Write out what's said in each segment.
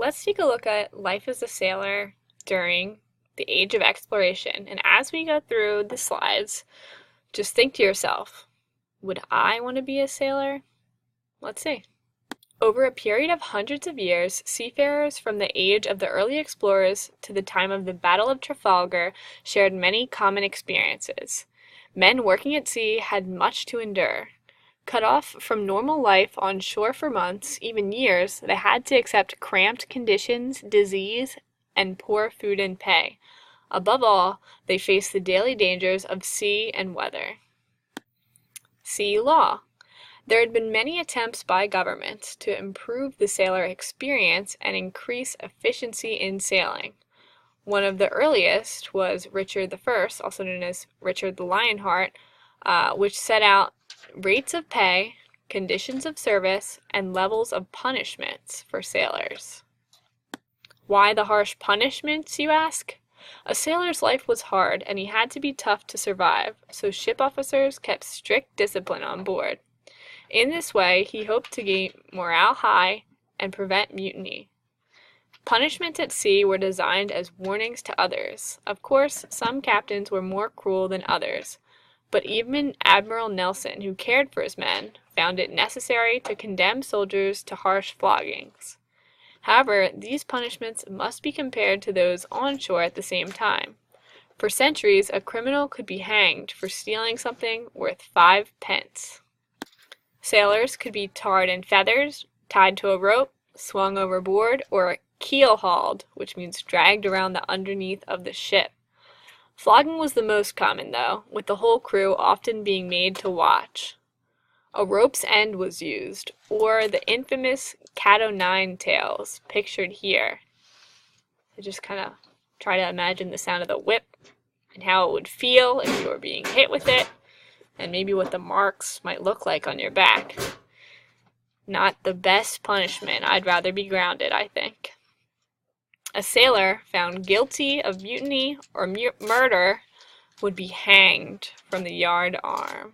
let's take a look at life as a sailor during the age of exploration. And as we go through the slides, just think to yourself, would I want to be a sailor? Let's see. Over a period of hundreds of years, seafarers from the age of the early explorers to the time of the Battle of Trafalgar shared many common experiences. Men working at sea had much to endure. Cut off from normal life on shore for months, even years, they had to accept cramped conditions, disease, and poor food and pay. Above all, they faced the daily dangers of sea and weather. Sea law. There had been many attempts by governments to improve the sailor experience and increase efficiency in sailing. One of the earliest was Richard I, also known as Richard the Lionheart, which set out rates of pay, conditions of service, and levels of punishments for sailors. Why the harsh punishments, you ask? A sailor's life was hard, and he had to be tough to survive, so ship officers kept strict discipline on board. In this way, he hoped to keep morale high and prevent mutiny. Punishments at sea were designed as warnings to others. Of course, some captains were more cruel than others, but even Admiral Nelson, who cared for his men, found it necessary to condemn soldiers to harsh floggings. However, these punishments must be compared to those on shore at the same time. For centuries, a criminal could be hanged for stealing something worth 5 pence. Sailors could be tarred in feathers, tied to a rope, swung overboard, or keel-hauled, which means dragged around the underneath of the ship. Flogging was the most common, though, with the whole crew often being made to watch. A rope's end was used, or the infamous cat-o'-nine tails, pictured here. So just kind of try to imagine the sound of the whip and how it would feel if you were being hit with it, and maybe what the marks might look like on your back. Not the best punishment. I'd rather be grounded, I think. A sailor found guilty of mutiny or murder would be hanged from the yard arm.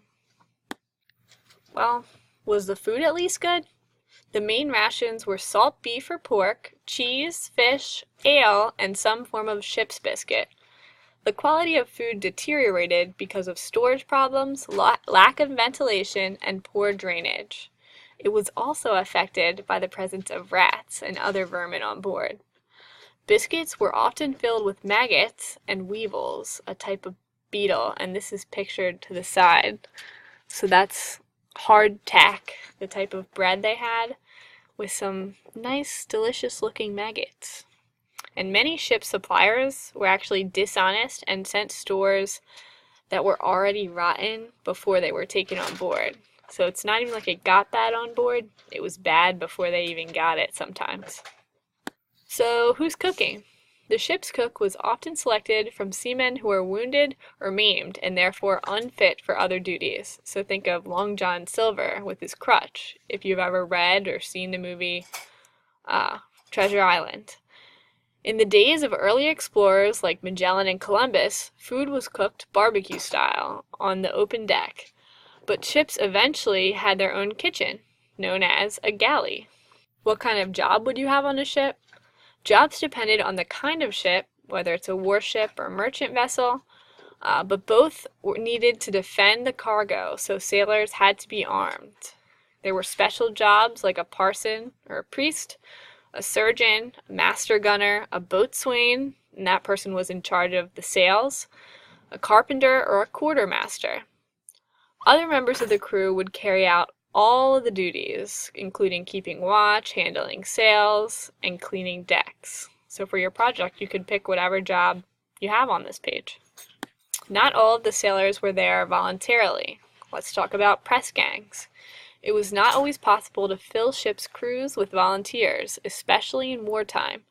Well, was the food at least good? The main rations were salt beef or pork, cheese, fish, ale, and some form of ship's biscuit. The quality of food deteriorated because of storage problems, lack of ventilation, and poor drainage. It was also affected by the presence of rats and other vermin on board. Biscuits were often filled with maggots and weevils, a type of beetle, and this is pictured to the side. So that's hardtack, the type of bread they had, with some nice, delicious-looking maggots. And many ship suppliers were actually dishonest and sent stores that were already rotten before they were taken on board. So it's not even like it got bad on board, it was bad before they even got it sometimes. So who's cooking? The ship's cook was often selected from seamen who were wounded or maimed and therefore unfit for other duties. So think of Long John Silver with his crutch, if you've ever read or seen the movie Treasure Island. In the days of early explorers like Magellan and Columbus, food was cooked barbecue style on the open deck. But ships eventually had their own kitchen, known as a galley. What kind of job would you have on a ship? Jobs depended on the kind of ship, whether it's a warship or merchant vessel, but both were needed to defend the cargo, so sailors had to be armed. There were special jobs like a parson or a priest, a surgeon, a master gunner, a boatswain, and that person was in charge of the sails, a carpenter, or a quartermaster. Other members of the crew would carry out all of the duties, including keeping watch, handling sails, and cleaning decks. So for your project, you could pick whatever job you have on this page. Not all of the sailors were there voluntarily. Let's talk about press gangs. It was not always possible to fill ships' crews with volunteers, especially in wartime.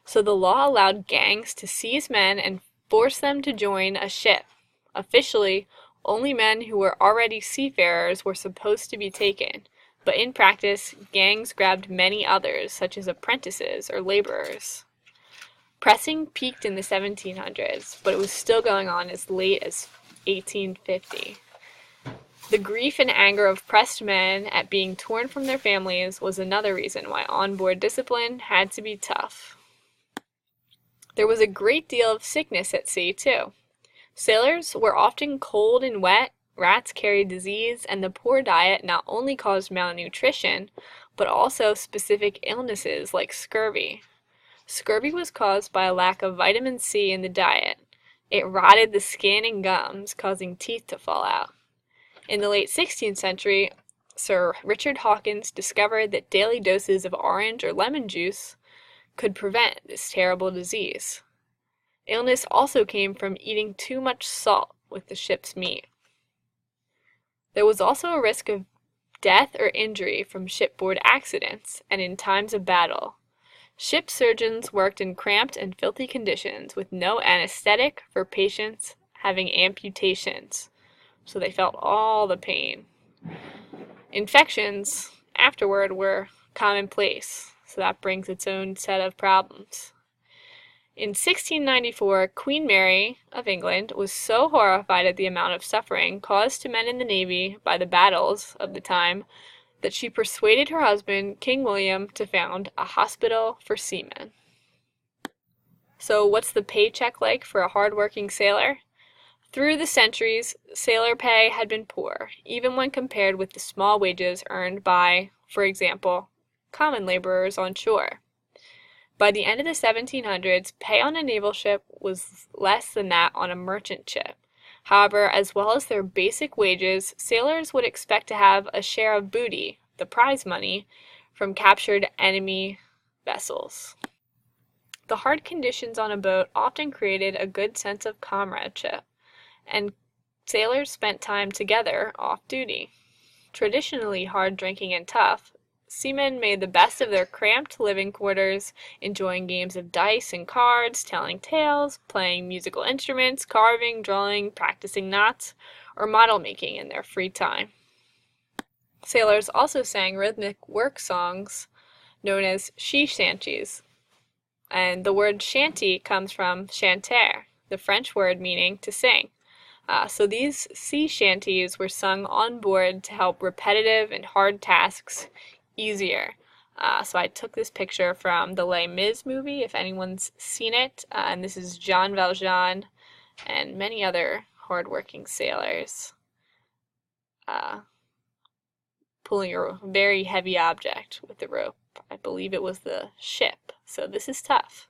So the law allowed gangs to seize men and force them to join a ship. Officially, only men who were already seafarers were supposed to be taken, but in practice, gangs grabbed many others, such as apprentices or laborers. Pressing peaked in the 1700s, but it was still going on as late as 1850. The grief and anger of pressed men at being torn from their families was another reason why onboard discipline had to be tough. There was a great deal of sickness at sea, too. Sailors were often cold and wet, rats carried disease, and the poor diet not only caused malnutrition, but also specific illnesses like scurvy. Scurvy was caused by a lack of vitamin C in the diet. It rotted the skin and gums, causing teeth to fall out. In the late 16th century, Sir Richard Hawkins discovered that daily doses of orange or lemon juice could prevent this terrible disease. Illness also came from eating too much salt with the ship's meat. There was also a risk of death or injury from shipboard accidents and in times of battle. Ship surgeons worked in cramped and filthy conditions with no anesthetic for patients having amputations, so they felt all the pain. Infections afterward were commonplace, so that brings its own set of problems. In 1694, Queen Mary of England was so horrified at the amount of suffering caused to men in the Navy by the battles of the time that she persuaded her husband, King William, to found a hospital for seamen. So what's the paycheck like for a hard-working sailor? Through the centuries, sailor pay had been poor, even when compared with the small wages earned by, for example, common laborers on shore. By the end of the 1700s, pay on a naval ship was less than that on a merchant ship. However, as well as their basic wages, sailors would expect to have a share of booty, the prize money, from captured enemy vessels. The hard conditions on a boat often created a good sense of comradeship, and sailors spent time together off duty. Traditionally hard drinking and tough, seamen made the best of their cramped living quarters, enjoying games of dice and cards, telling tales, playing musical instruments, carving, drawing, practicing knots, or model making in their free time. Sailors also sang rhythmic work songs known as sea shanties, and the word shanty comes from chanter, the French word meaning to sing. So these sea shanties were sung on board to help repetitive and hard tasks easier. So I took this picture from the Les Mis movie, if anyone's seen it, and this is Jean Valjean and many other hardworking sailors pulling a very heavy object with the rope. I believe it was the ship, so this is tough.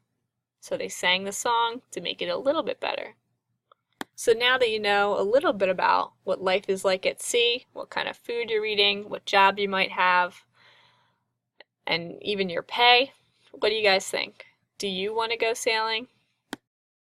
So they sang the song to make it a little bit better. So now that you know a little bit about what life is like at sea, what kind of food you're eating, what job you might have, and even your pay, what do you guys think? Do you want to go sailing?